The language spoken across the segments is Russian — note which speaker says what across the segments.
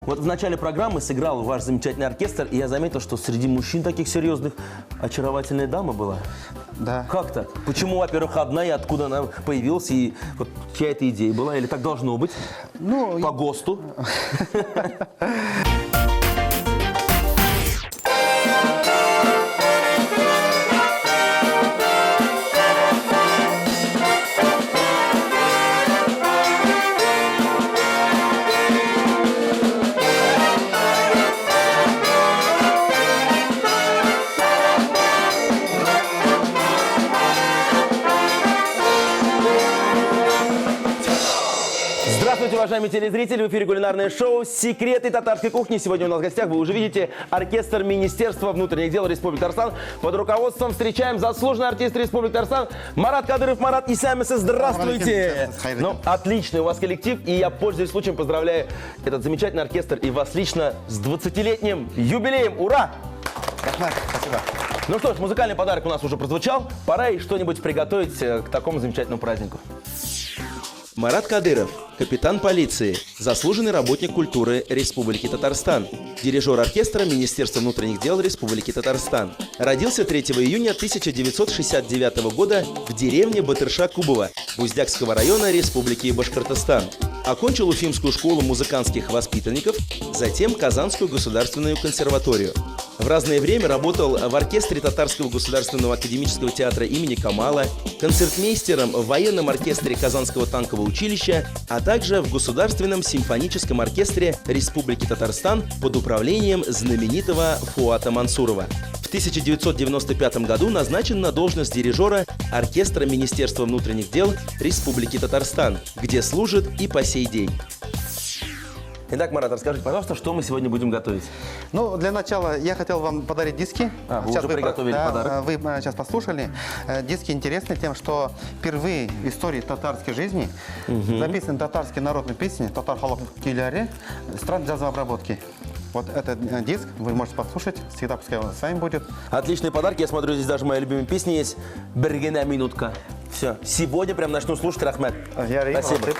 Speaker 1: Вот в начале программы сыграл ваш замечательный оркестр, и я заметил, что среди мужчин таких серьезных очаровательная дама была.
Speaker 2: Да.
Speaker 1: Как так? Почему, во-первых, одна, и откуда она появилась, и вот чья эта идея была, или так должно быть?
Speaker 2: Ну,
Speaker 1: по ГОСТу. Здравствуйте, уважаемые телезрители! В эфире кулинарное шоу «Секреты татарской кухни». Сегодня у нас в гостях, вы уже видите, оркестр Министерства внутренних дел Республики Татарстан. Под руководством встречаем заслуженный артист Республики Татарстан Марат Кадыров. Марат Исамис, здравствуйте! Ну, отличный у вас коллектив, и я, пользуясь случаем, поздравляю этот замечательный оркестр и вас лично с 20-летним юбилеем. Ура!
Speaker 2: Спасибо.
Speaker 1: Ну что ж, музыкальный подарок у нас уже прозвучал. Пора и что-нибудь приготовить к такому замечательному празднику. Марат Кадыров, капитан полиции, заслуженный работник культуры Республики Татарстан, дирижер оркестра Министерства внутренних дел Республики Татарстан. Родился 3 июня 1969 года в деревне Батырша-Кубова Буздякского района Республики Башкортостан. Окончил Уфимскую школу музыкантских воспитанников, затем Казанскую государственную консерваторию. В разное время работал в оркестре Татарского государственного академического театра имени Камала, концертмейстером в военном оркестре Казанского танкового училища, а также в Государственном симфоническом оркестре Республики Татарстан под управлением знаменитого Фуата Мансурова. В 1995 году назначен на должность дирижера оркестра Министерства внутренних дел Республики Татарстан, где служит и по сей день. Итак, Марат, расскажите, пожалуйста, что мы сегодня будем готовить?
Speaker 2: Ну, для начала я хотел вам подарить диски.
Speaker 1: Вы уже приготовили подарок?
Speaker 2: Вы сейчас послушали. Диски интересны тем, что впервые в истории татарской жизни записаны татарские народные песни «Татар халык күйләре» стран джазовой обработки. Вот этот диск вы можете послушать, всегда пускай он с вами будет.
Speaker 1: Отличный подарок, я смотрю, здесь даже моя любимая песня есть «Бергена минутка». Все, сегодня прям начну слушать, Рахмет. Спасибо.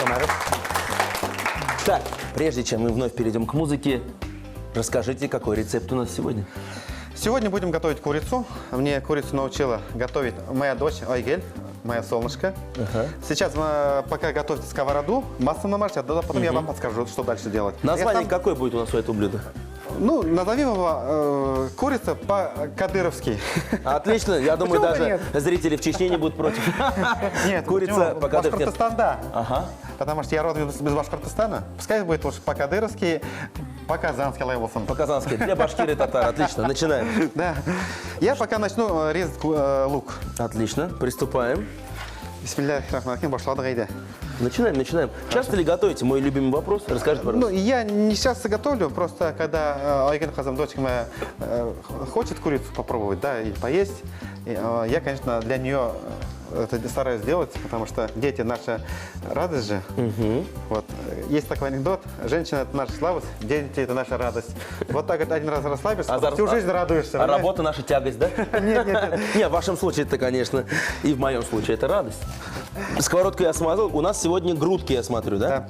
Speaker 1: Так, прежде чем мы вновь перейдем к музыке, расскажите, какой рецепт у нас сегодня?
Speaker 2: Сегодня будем готовить курицу. Мне курицу научила готовить моя дочь Айгель, моя солнышко. Сейчас пока готовите сковороду, масло намажьте, а потом я вам подскажу, что дальше делать.
Speaker 1: Название какое будет у нас у этого блюда?
Speaker 2: Ну, назовем его курица по-кадыровски.
Speaker 1: Отлично, я думаю, даже зрители в Чечне не будут против.
Speaker 2: Нет,
Speaker 1: курица по-кадыровски.
Speaker 2: Башкортостан, да.
Speaker 1: Ага.
Speaker 2: Потому что я родом из Башкортостана. Пускай будет лучше по-кадыровски, по-казански лайвелсом.
Speaker 1: По-казански. Для башкир и татар. Отлично, начинаем.
Speaker 2: Да. Я пока начну резать лук.
Speaker 1: Отлично, приступаем.
Speaker 2: Бисмиллахир-рахманир-рахим, башладык айда.
Speaker 1: Начинаем. Часто ли готовите? Мой любимый вопрос. Расскажите, пожалуйста.
Speaker 2: Ну, я не часто готовлю, просто когда Айген Хазам, дочка моя, хочет курицу попробовать, да, и поесть, я, конечно, для нее это стараюсь сделать, потому что дети наша радость же. Вот. Есть такой анекдот: женщина — это наша слабость, дети — это наша радость. Вот так вот один раз расслабишься, всю жизнь радуешься.
Speaker 1: А работа — наша тягость, да?
Speaker 2: Нет.
Speaker 1: Не, в вашем случае это, конечно, и в моем случае это радость. Сковородку я смазал. У нас сегодня грудки, я смотрю, да?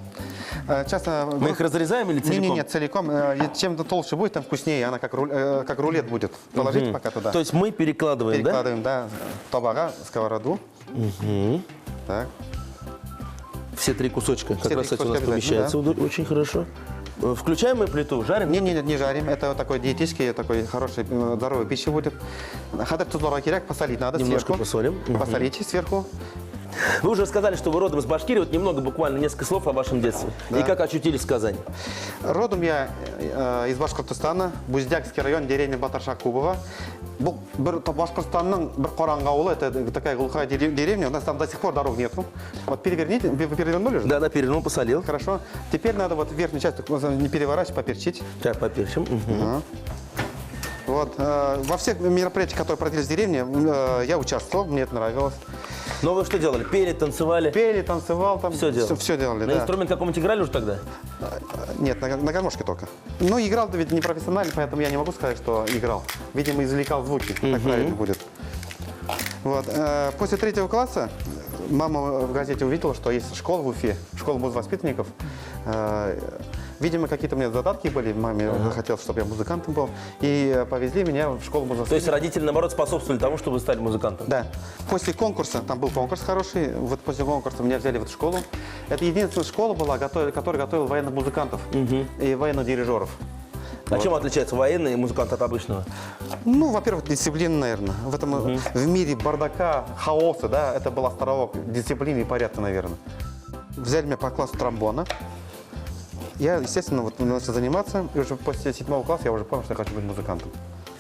Speaker 2: Да. Часто... Мы
Speaker 1: их разрезаем или целиком?
Speaker 2: Нет, целиком. Чем толще будет, тем вкуснее. Она как рулет будет. Положите пока туда.
Speaker 1: То есть мы перекладываем, да?
Speaker 2: Перекладываем, да. Табага, сковороду. Так.
Speaker 1: Все три кусочка как раз у нас помещаются,
Speaker 2: да.
Speaker 1: Очень хорошо. Включаем мы плиту, жарим?
Speaker 2: Нет, не жарим. Это такой диетический, такой хороший, здоровый пища будет. Хадыр тузлора киряк, посолить надо.
Speaker 1: Немножко
Speaker 2: сверху.
Speaker 1: посолим.
Speaker 2: Посолите сверху.
Speaker 1: Вы уже сказали, что вы родом из Башкирии. Вот немного, буквально несколько слов о вашем детстве. Да. И как очутились в Казани.
Speaker 2: Родом я из Башкортостана, Буздякский район, деревня Батырша-Кубова. Башкортостанның бір қараңғы ауылы, это такая глухая деревня, у нас там до сих пор дорог нету. Вот переверните, вы перевернули же?
Speaker 1: Да, перевернул, посолил.
Speaker 2: Хорошо. Теперь надо вот верхнюю часть не переворачивать, поперчить.
Speaker 1: Так, поперчим.
Speaker 2: Вот. Во всех мероприятиях, которые проводились в деревне, я участвовал, мне это нравилось.
Speaker 1: Но вы что делали? Пели, танцевали?
Speaker 2: Пели, танцевал, там все делали.
Speaker 1: На инструмент каком-нибудь играли уже тогда?
Speaker 2: Нет, на гармошке только. Но играл-то ведь не профессионально, поэтому я не могу сказать, что играл. Видимо, извлекал звуки, так правильно будет. Вот. После 3 класса мама в газете увидела, что есть школа в Уфе, школа музвоспитанников. Видимо, какие-то у меня задатки были. Маме хотелось, чтобы я музыкантом был. И повезли меня в школу музыки.
Speaker 1: То есть родители, наоборот, способствовали тому, чтобы вы стали музыкантом?
Speaker 2: Да. После конкурса, там был конкурс хороший, вот после конкурса меня взяли в эту школу. Это единственная школа была, которая готовила военных музыкантов и военных дирижеров.
Speaker 1: А чем отличается военный музыкант от обычного?
Speaker 2: Ну, во-первых, дисциплина, наверное. В этом в мире бардака, хаоса, да, это был островок дисциплины и порядка, наверное. Взяли меня по классу тромбона. Я, естественно, вот начал заниматься, и уже после 7 класса я уже понял, что я хочу быть музыкантом.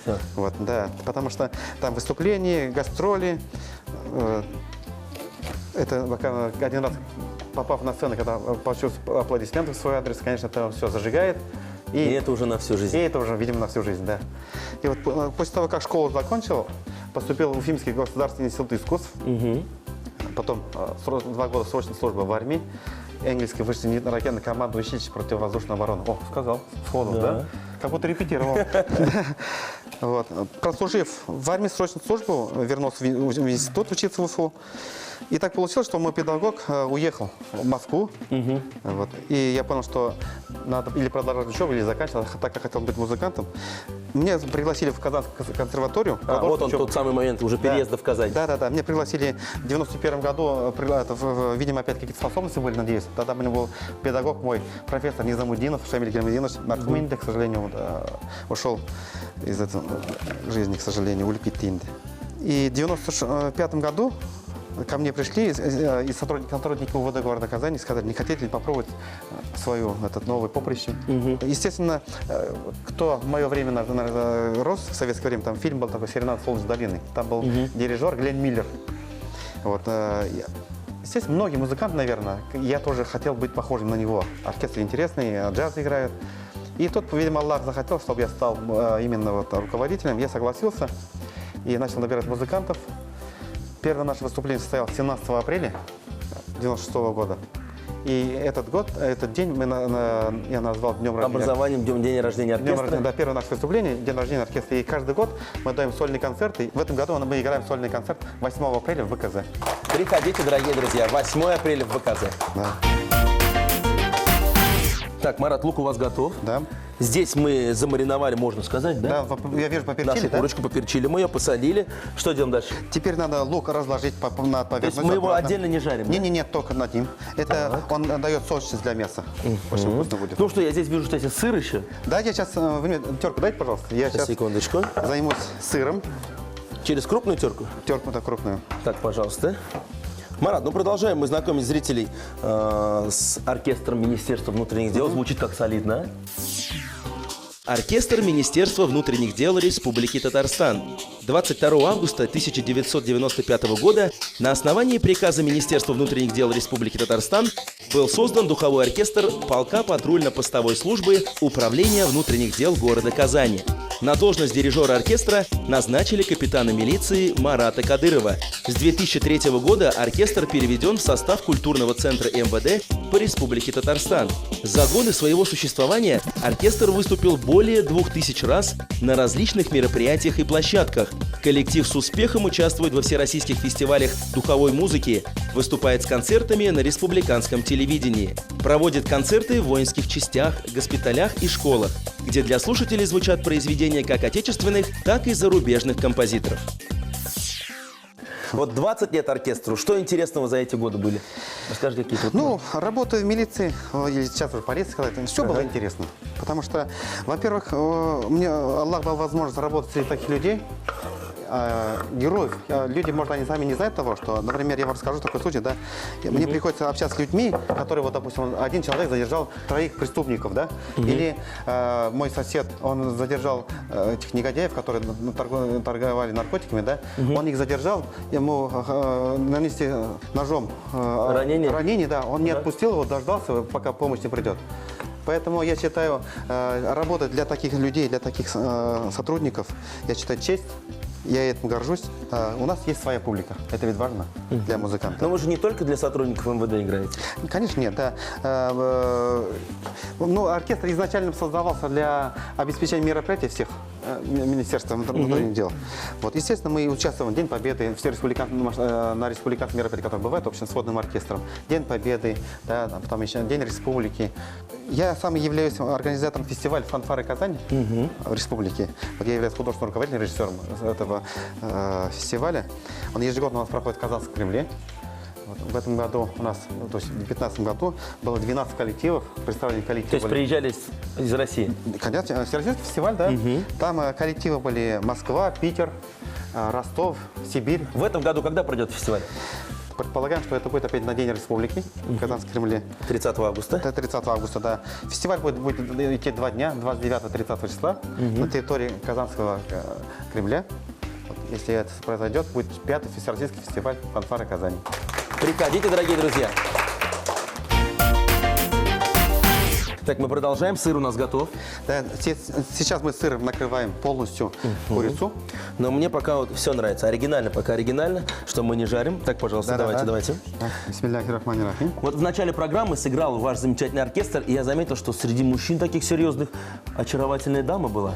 Speaker 1: Все.
Speaker 2: Вот, да, потому что там выступления, гастроли. Это пока один раз попав на сцену, когда получил аплодисменты в свой адрес, конечно, это все зажигает.
Speaker 1: И это уже на всю жизнь.
Speaker 2: И это уже, видимо, на всю жизнь, да. И вот после того, как школу закончил, поступил в Уфимский государственный институт искусств. Потом 2 года срочной службы в армии. Английский высший зенитно-ракетный командный училище противовоздушной обороны. О, сказал, сходу, да? Как будто репетировал. Вот. Прослужив в армии срочную службу, вернулся в институт учиться в Уфу. И так получилось, что мой педагог уехал в Москву. Вот. И я понял, что надо или продолжать учебу, или заканчивать, так как хотел быть музыкантом. Меня пригласили в Казанскую консерваторию.
Speaker 1: Вот он, тот самый момент уже переезда в Казань.
Speaker 2: Да. Меня пригласили в 91 году, видимо, опять какие-то способности были, надеюсь. Тогда у меня был педагог мой, профессор Низамудинов, Шамиль Гельмединович, мархум, к сожалению, ушел из этой жизни, к сожалению, улепетинды. И в 95 году ко мне пришли и сотрудники УВД города Казани, сказали, не хотите ли попробовать свою новое поприще. Естественно, кто в мое время рос, в советское время, там фильм был такой «Серенад Солнечной долины». Там был дирижер Глен Миллер. Вот, естественно, многие музыканты, наверное, я тоже хотел быть похожим на него. Оркестр интересный, джаз играют. И тут, видимо, Аллах захотел, чтобы я стал именно руководителем. Я согласился и начал набирать музыкантов. Первое наше выступление состоялось 17 апреля 1996 года. И этот день я назвал Днем рождения.
Speaker 1: Образованием, день рождения оркестра.
Speaker 2: Да, первое наше выступление, день рождения оркестра. И каждый год мы даем сольные концерты. В этом году мы играем сольный концерт 8 апреля в ВКЗ.
Speaker 1: Приходите, дорогие друзья, 8 апреля в ВКЗ.
Speaker 2: Да.
Speaker 1: Так, Марат, лук у вас готов.
Speaker 2: Да.
Speaker 1: Здесь мы замариновали, можно сказать, да?
Speaker 2: Да, я вижу, поперчили,
Speaker 1: нашу курочку поперчили, мы ее посолили. Что делаем дальше?
Speaker 2: Теперь надо лук разложить на поверхность.
Speaker 1: То есть мы его отдельно не жарим?
Speaker 2: Нет, только над ним. Это он дает сочность для мяса. Очень вкусно будет.
Speaker 1: Ну что, я здесь вижу, что здесь сыр еще.
Speaker 2: Да, я сейчас... Вы мне терку дайте, пожалуйста. Я сейчас
Speaker 1: секундочку.
Speaker 2: займусь сыром.
Speaker 1: Через крупную терку?
Speaker 2: Терку-то крупную.
Speaker 1: Так, пожалуйста. Марат, ну продолжаем. Мы знакомим зрителей с оркестром Министерства внутренних дел. Звучит как солидно.
Speaker 3: Оркестр Министерства внутренних дел Республики Татарстан. 22 августа 1995 года на основании приказа Министерства внутренних дел Республики Татарстан был создан духовой оркестр полка патрульно-постовой службы Управления внутренних дел города Казани. На должность дирижера оркестра назначили капитана милиции Марата Кадырова. С 2003 года оркестр переведен в состав культурного центра МВД по Республике Татарстан. За годы своего существования оркестр выступил более 2000 раз на различных мероприятиях и площадках. Коллектив с успехом участвует во всероссийских фестивалях духовой музыки, выступает с концертами на республиканском телевидении, проводит концерты в воинских частях, госпиталях и школах, где для слушателей звучат произведения как отечественных, так и зарубежных композиторов.
Speaker 1: Вот 20 лет оркестру. Что интересного за эти годы были? Расскажи какие-то.
Speaker 2: Ну, работа в милиции, или сейчас уже полиция сказать, все было интересно. Потому что, во-первых, мне Аллах дал возможность работать среди таких людей, героев. Люди, может, они сами не знают того, что, например, я вам расскажу такой случай, да, мне приходится общаться с людьми, которые, вот, допустим, один человек задержал 3 преступников, да, или мой сосед, он задержал этих негодяев, которые торговали наркотиками, да, он их задержал, ему нанесли ножом ранение, да, он не отпустил его, дождался, пока помощь не придет. Поэтому я считаю, работать для таких людей, для таких сотрудников, я считаю, честь. Я этим горжусь. У нас есть своя публика. Это ведь важно для музыкантов.
Speaker 1: Но вы же не только для сотрудников МВД играете.
Speaker 2: Конечно, нет. Да. Ну, оркестр изначально создавался для обеспечения мероприятий всех Министерства внутренних дел. Вот. Естественно, мы участвуем в День Победы, все на республиканских мероприятиях, которые бывают общим сводным оркестром. День Победы, да, потом еще День Республики. Я сам являюсь организатором фестиваля «Фанфары Казань» в республике. Вот я являюсь художественным руководителем, режиссером этого фестиваля. Он ежегодно у нас проходит в Казанском Кремле. Вот в этом году у нас, то есть в 2015 году было 12 коллективов, представлены коллективы.
Speaker 1: То есть приезжали из России?
Speaker 2: Конечно, всероссийский фестиваль, да. Там коллективы были Москва, Питер, Ростов, Сибирь.
Speaker 1: В этом году когда пройдет фестиваль?
Speaker 2: Предполагаем, что это будет опять на День Республики в Казанском Кремле.
Speaker 1: 30 августа?
Speaker 2: Это 30 августа, да. Фестиваль будет идти 2 дня, 29-30 числа на территории Казанского Кремля. Вот, если это произойдет, будет 5-й всероссийский фестиваль «Фанфары Казани».
Speaker 1: Приходите, дорогие друзья. Так, мы продолжаем. Сыр у нас готов.
Speaker 2: Да, сейчас мы сыром накрываем полностью курицу.
Speaker 1: Но мне пока вот все нравится. Оригинально, пока оригинально, что мы не жарим. Так, пожалуйста, давайте.
Speaker 2: Бисмилляхи-рахмани-рахим.
Speaker 1: Вот в начале программы сыграл ваш замечательный оркестр, и я заметил, что среди мужчин таких серьезных очаровательная дама была.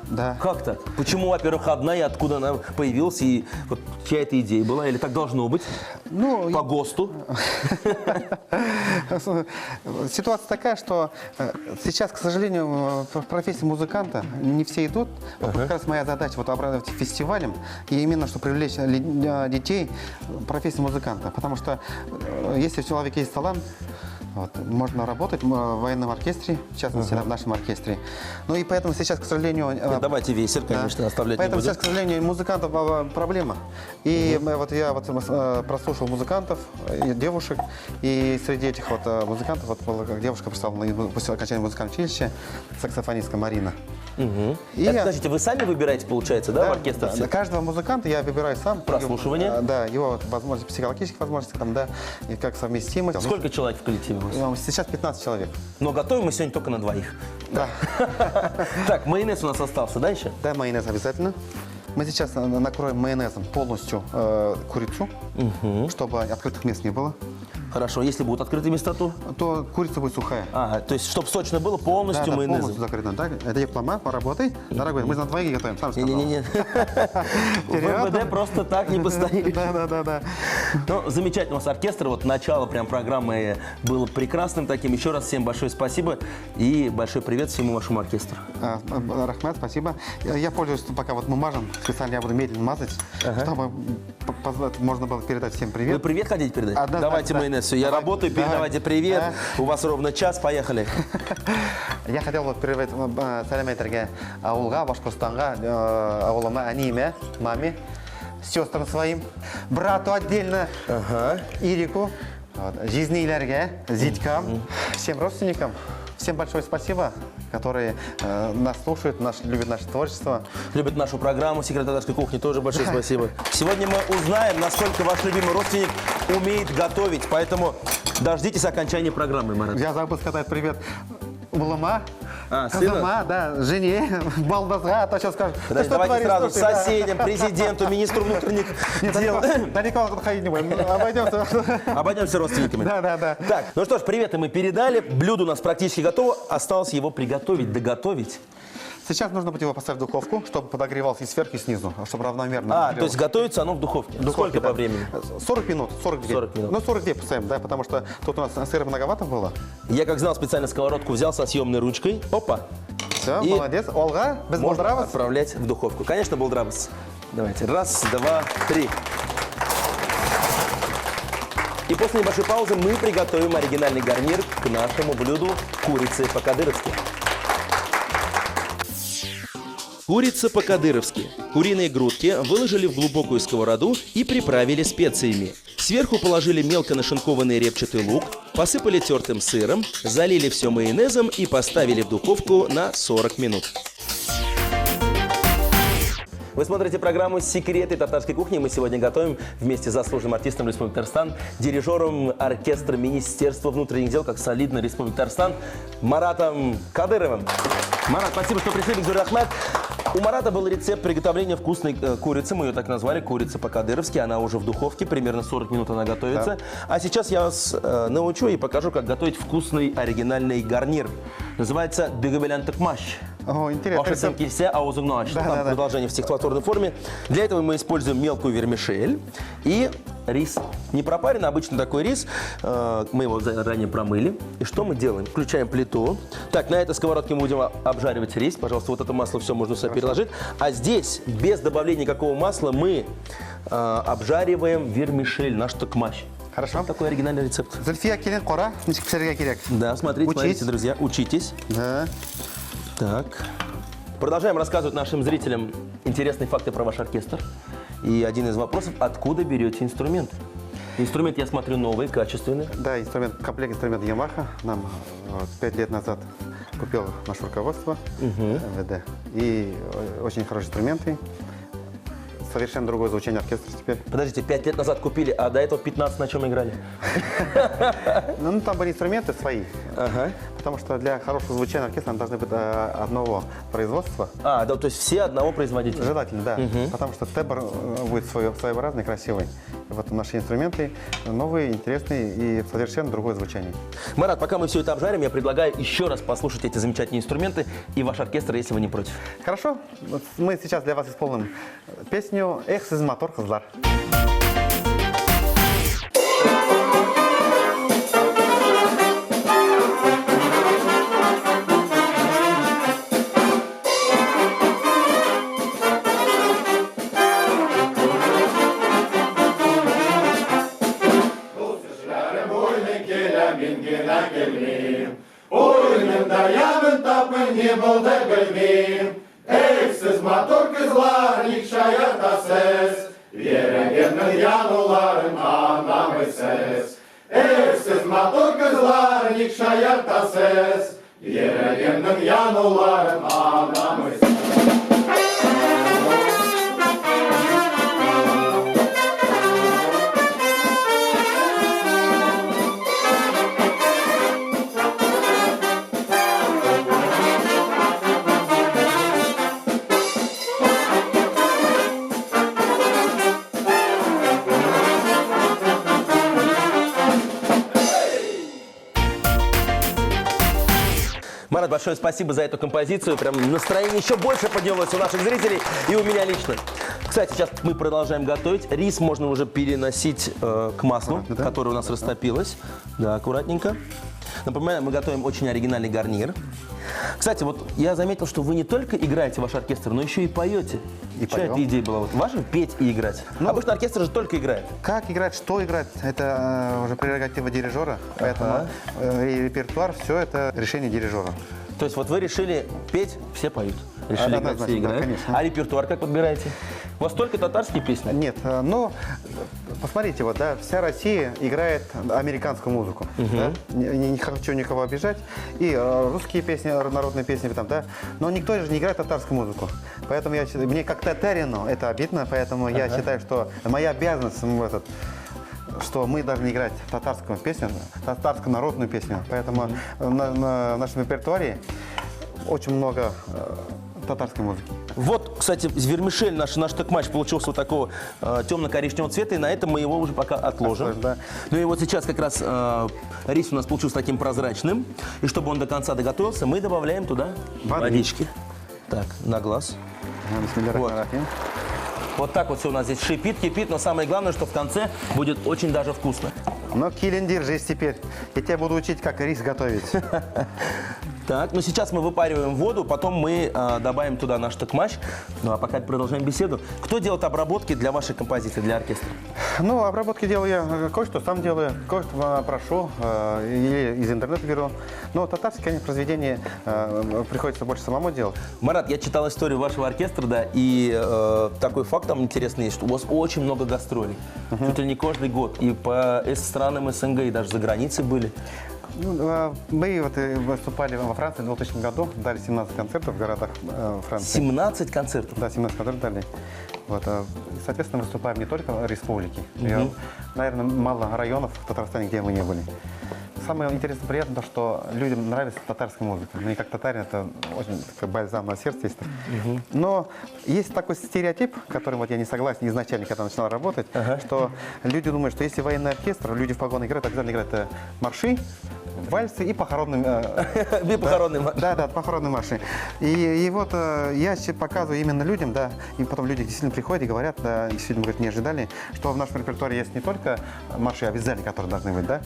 Speaker 2: Да.
Speaker 1: Как так? Почему, во-первых, одна, и откуда она появилась, и вот чья эта идея была? Или так должно быть?
Speaker 2: Ну,
Speaker 1: по ГОСТу?
Speaker 2: Ситуация такая, что сейчас, к сожалению, в профессии музыканта не все идут. Вот как раз моя задача вот обрадовать фестивалем, и именно, что привлечь детей в профессии музыканта. Потому что если у человека есть талант, вот, можно работать в военном оркестре, в частности, в нашем оркестре. Ну и поэтому сейчас, к сожалению...
Speaker 1: Давайте весель, конечно, оставлять
Speaker 2: поэтому
Speaker 1: не будем.
Speaker 2: сейчас, к сожалению, музыкантов проблема. И вот я вот прослушал музыкантов, и девушек, и среди этих вот музыкантов вот была девушка представила после окончания музыкального училища, саксофонистка Марина.
Speaker 1: И подождите, вы сами выбираете, получается, да, в оркестр?
Speaker 2: Да, каждого музыканта я выбираю сам.
Speaker 1: Прослушивание?
Speaker 2: Да, его возможности, психологических возможностей, там, да, и как совместимость.
Speaker 1: Сколько человек в коллективе у вас?
Speaker 2: Сейчас 15 человек.
Speaker 1: Но готовим мы сегодня только на двоих.
Speaker 2: Да.
Speaker 1: Так, майонез у нас остался, да, еще?
Speaker 2: Да, майонез обязательно. Мы сейчас накроем майонезом полностью курицу, чтобы открытых мест не было.
Speaker 1: Хорошо, если будут открытые места, то
Speaker 2: курица будет сухая.
Speaker 1: Ага, то есть, чтобы сочно было полностью
Speaker 2: Да,
Speaker 1: майонезом.
Speaker 2: полностью закрыто. Так, это Евплама, поработай. Дорогой, мы на двоих готовим, сам сказал.
Speaker 1: Не-не-не. В ВВД просто так не постоит.
Speaker 2: Да.
Speaker 1: Ну, замечательный у вас оркестр. Вот начало прям программы было прекрасным таким. Еще раз всем большое спасибо и большой привет всему вашему оркестру.
Speaker 2: Рахмат, спасибо. Я пользуюсь, пока вот мы мажем, специально я буду медленно мазать, чтобы можно было передать всем привет.
Speaker 1: Вы привет хотите передать?
Speaker 2: Однозначно.
Speaker 1: Давайте майонез. Все, я работаю, передавайте привет. У вас ровно час, поехали.
Speaker 2: Я хотел вот передать сәлеметтерге ауылға, Башкортостанға, ауылыма, әниме, маме, сестрам своим, брату отдельно, Ирику, жизнейлерге, зиткам, всем родственникам. Всем большое спасибо, которые нас слушают, любят наше творчество.
Speaker 1: Любят нашу программу «Секрет татарской кухни». Тоже большое спасибо. Сегодня мы узнаем, насколько ваш любимый родственник умеет готовить. Поэтому дождитесь окончания программы, Марат.
Speaker 2: Я забыл сказать привет Улыма,
Speaker 1: сына?
Speaker 2: Казама, да, жене, балдазга, а то сейчас скажут.
Speaker 1: Давайте
Speaker 2: творишь,
Speaker 1: сразу
Speaker 2: что ты, да?
Speaker 1: соседям, президенту, министру внутренних дел.
Speaker 2: Далеко тут ходить не будем, обойдемся.
Speaker 1: Обойдемся родственниками.
Speaker 2: Да.
Speaker 1: Так, ну что ж, приветы мы передали. Блюдо у нас практически готово. Осталось его приготовить, доготовить.
Speaker 2: Сейчас нужно будет его поставить в духовку, чтобы подогревался и сверху, и снизу, чтобы равномерно.
Speaker 1: То есть готовится оно в духовке. Сколько по времени?
Speaker 2: 40 минут, 42.
Speaker 1: 40 минут.
Speaker 2: Ну, 42 поставим, да, потому что тут у нас сыра многовато было.
Speaker 1: Я, как знал, специально сковородку взял со съемной ручкой. Опа.
Speaker 2: Все,
Speaker 1: И
Speaker 2: молодец. Олга, без
Speaker 1: можно
Speaker 2: болдравас.
Speaker 1: отправлять в духовку. Конечно, болдравас. Давайте. Раз, два, три. И после небольшой паузы мы приготовим оригинальный гарнир к нашему блюду курицы по-кадыровски.
Speaker 3: Курица по-кадыровски. Куриные грудки выложили в глубокую сковороду и приправили специями. Сверху положили мелко нашинкованный репчатый лук, посыпали тертым сыром, залили все майонезом и поставили в духовку на 40 минут.
Speaker 1: Вы смотрите программу «Секреты татарской кухни». Мы сегодня готовим вместе с заслуженным артистом Республики Татарстан, дирижером оркестра Министерства внутренних дел, как солидной Республики Татарстан, Маратом Кадыровым. Марат, спасибо, что пришли. Бигзур Ахмед. У Марата был рецепт приготовления вкусной курицы. Мы ее так назвали, курица по-кадыровски. Она уже в духовке, примерно 40 минут она готовится. Да. А сейчас я вас научу и покажу, как готовить вкусный оригинальный гарнир. Называется «Дыгабелян Токмаш».
Speaker 2: О, интересно.
Speaker 1: Ошесен кильсе аузугнош.
Speaker 2: Да,
Speaker 1: Там
Speaker 2: да, да.
Speaker 1: продолжение в стихотворной форме. Для этого мы используем мелкую вермишель и рис. Не пропаренный, обычно такой рис. Мы его заранее промыли. И что мы делаем? Включаем плиту. Так, на этой сковородке мы будем обжаривать рис. Пожалуйста, вот это масло все можно сюда переложить. А здесь, без добавления никакого масла, мы обжариваем вермишель, наш токмаш.
Speaker 2: Хорошо.
Speaker 1: Вот такой оригинальный рецепт.
Speaker 2: Зульфия келин кора, ничек писарга керек.
Speaker 1: Да, смотрите,
Speaker 2: Учись.
Speaker 1: смотрите, друзья, учитесь.
Speaker 2: Да.
Speaker 1: Так. Продолжаем рассказывать нашим зрителям интересные факты про ваш оркестр. И один из вопросов, откуда берете инструмент? Инструмент, я смотрю, новый, качественный.
Speaker 2: Да, комплект инструмента Yamaha нам 5 лет назад купил наше руководство МВД. И очень хорошие инструменты. Совершенно другое звучание оркестра теперь.
Speaker 1: Подождите, 5 лет назад купили, а до этого 15 на чем играли?
Speaker 2: Ну, там были инструменты свои.
Speaker 1: Ага.
Speaker 2: Потому что для хорошего звучания оркестра должны быть одного производства.
Speaker 1: А, да, то есть все одного производителя.
Speaker 2: Желательно, да. Потому что тембр будет своеобразный, красивый. И вот наши инструменты новые, интересные и совершенно другое звучание.
Speaker 1: Марат, пока мы все это обжарим, я предлагаю еще раз послушать эти замечательные инструменты и ваш оркестр, если вы не против.
Speaker 2: Хорошо? Вот мы сейчас для вас исполним песню «Эх, сіз мотор қызлар».
Speaker 4: Oyununda yanın tapın yıbıldı bilmeyim. Eksiz motor kızlar yıkşaya da ses. Yeregenin yanuların anlamı ses. Eksiz motor kızlar yıkşaya da ses. Yeregenin yanuların anlamı ses.
Speaker 1: Марат, большое спасибо за эту композицию. Прям настроение еще больше поднялось у наших зрителей и у меня лично. Кстати, сейчас мы продолжаем готовить. Рис можно уже переносить к маслу,
Speaker 2: Да?
Speaker 1: которое у нас растопилось. Да, аккуратненько. Напоминаю, мы готовим очень оригинальный гарнир. Кстати, вот я заметил, что вы не только играете в ваш оркестр, но еще и поете.
Speaker 2: И
Speaker 1: Чья
Speaker 2: поем.
Speaker 1: эта идея была? Вот ваша петь и играть? Обычно оркестр же только играет.
Speaker 2: Как играть, что играть, это уже прерогатива дирижера. Поэтому и репертуар, все это решение дирижера.
Speaker 1: То есть вот вы решили петь, все поют. Решили играть,
Speaker 2: Однозначно,
Speaker 1: все
Speaker 2: да,
Speaker 1: играют.
Speaker 2: конечно.
Speaker 1: А репертуар как подбираете? У вас только татарские песни?
Speaker 2: Нет, но посмотрите, вот, да, вся Россия играет американскую музыку. Да? Не хочу никого обижать. И русские песни, народные песни там, да. Но никто же не играет татарскую музыку. Поэтому я считаю, мне как татарину это обидно, поэтому я считаю, что моя обязанность что мы должны играть татарскую песню, татарскую народную песню. Поэтому на нашем репертуаре очень много татарской музыки.
Speaker 1: Вот, кстати, вермишель наш токмач получился вот такого темно-коричневого цвета, и на этом мы его уже пока отложим.
Speaker 2: Отложим, да.
Speaker 1: Ну и вот сейчас как раз рис у нас получился таким прозрачным, и чтобы он до конца доготовился, мы добавляем туда водички. Так, на глаз.
Speaker 2: Бисмиллахир-рахманир-рахим.
Speaker 1: Вот так вот все у нас здесь шипит, кипит, но самое главное, что в конце будет очень даже вкусно.
Speaker 2: Ну, Килин, держись теперь. Я тебя буду учить, как рис готовить.
Speaker 1: Так, ну сейчас мы выпариваем воду, потом мы добавим туда наш токмач. Ну а пока продолжаем беседу. Кто делает обработки для вашей композиции, для оркестра?
Speaker 2: Ну, обработки делаю я, кое-что сам делаю, кое-что прошу, или из интернета беру. Но татарские, конечно, произведения приходится больше самому делать.
Speaker 1: Марат, я читал историю вашего оркестра, да, и такой факт там интересный есть, что у вас очень много гастролей. Чуть ли не каждый год. И по странам СНГ, и даже за границей были.
Speaker 2: Ну, мы вот выступали во Франции в 2000 году, дали 17 концертов в городах Франции.
Speaker 1: 17 концертов?
Speaker 2: Да, 17 концертов дали. Вот, соответственно, выступаем не только в республике. Наверное, мало районов в Татарстане, где мы не были. Самое интересное, приятно то, что людям нравится татарская музыка. Мне как татарин это очень такой бальзам на сердце есть. Но есть такой стереотип, которым вот я не согласен изначально, когда начинал работать, что люди думают, что если военный оркестр, люди в погонах играют, обязательно играют марши, вальсы и похоронные...
Speaker 3: Похоронный марш.
Speaker 2: Да, похоронные марши. И вот я сейчас показываю именно людям, да, и потом люди действительно приходят и говорят, да, действительно, говорят, не ожидали, что в нашем репертуаре есть не только марши обязательно, которые должны быть, да,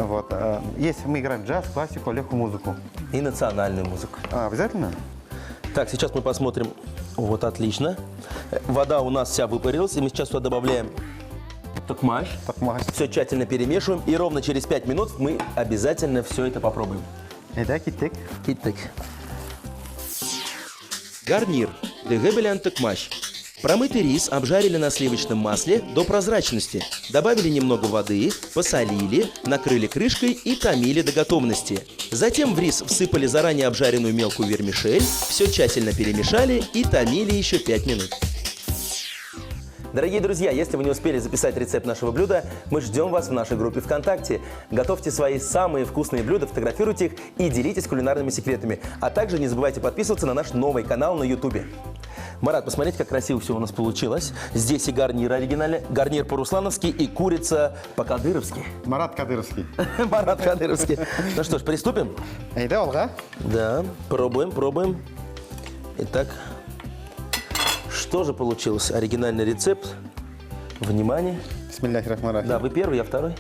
Speaker 2: вот, есть, мы играем джаз, классику, легкую музыку.
Speaker 3: И национальную музыку.
Speaker 2: Обязательно?
Speaker 3: Так, сейчас мы посмотрим. Вот, отлично. Вода у нас вся выпарилась, и мы сейчас туда добавляем токмаш. Все тщательно перемешиваем, и ровно через 5 минут мы обязательно все это попробуем.
Speaker 2: Да, киттек.
Speaker 3: Итак.
Speaker 1: Гарнир. Дегебелян токмаш. Промытый рис обжарили на сливочном масле до прозрачности. Добавили немного воды, посолили, накрыли крышкой и томили до готовности. Затем в рис всыпали заранее обжаренную мелкую вермишель, все тщательно перемешали и томили еще 5 минут.
Speaker 3: Дорогие друзья, если вы не успели записать рецепт нашего блюда, мы ждем вас в нашей группе ВКонтакте. Готовьте свои самые вкусные блюда, фотографируйте их и делитесь кулинарными секретами. А также не забывайте подписываться на наш новый канал на YouTube. Марат, посмотрите, как красиво все у нас получилось. Здесь и гарнир оригинальный, гарнир по-руслановски и курица по-кадыровски.
Speaker 2: Марат Кадыровский.
Speaker 3: Марат Кадыровский. Ну что ж, приступим?
Speaker 2: Да, Олга?
Speaker 3: Да, пробуем. Итак, что же получилось? Оригинальный рецепт. Внимание.
Speaker 2: Бисмиллахир-рахманир-рахим.
Speaker 3: Да, вы первый, я второй.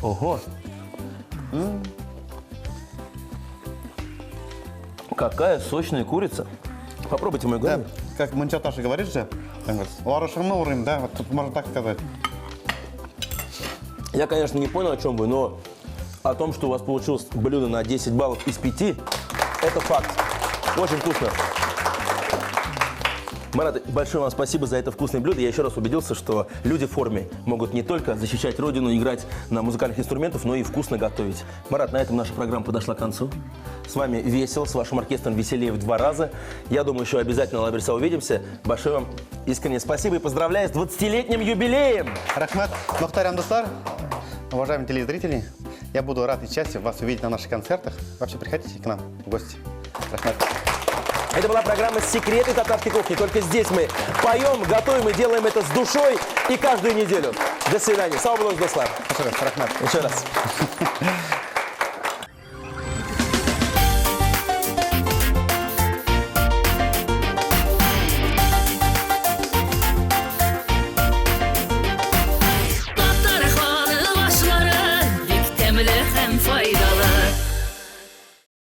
Speaker 3: Ого. Какая сочная курица. Попробуйте мой гарнир.
Speaker 2: Да, как Мунчаташа говорит же, ларышамы урым, да, вот тут можно так сказать.
Speaker 3: Я, конечно, не понял, о чем вы, но о том, что у вас получилось блюдо на 10 баллов из 5, это факт. Очень вкусно. Марат, большое вам спасибо за это вкусное блюдо. Я еще раз убедился, что люди в форме могут не только защищать родину, играть на музыкальных инструментах, но и вкусно готовить. Марат, на этом наша программа подошла к концу. С вами весело, с вашим оркестром веселее в 2 раза. Я думаю, еще обязательно на Лабриса увидимся. Большое вам искренне спасибо и поздравляю с 20-летним юбилеем!
Speaker 2: Рахмат, Мухтарян Дустар, уважаемые телезрители, я буду рад и счастлив вас увидеть на наших концертах. Вообще приходите к нам в гости. Рахмат.
Speaker 3: Это была программа «Секреты татарской кухни». Только здесь мы поем, готовим и делаем это с душой и каждую неделю. До свидания. Сау булыңыз, достар.
Speaker 2: Еще раз, Рахмат.
Speaker 3: Еще раз.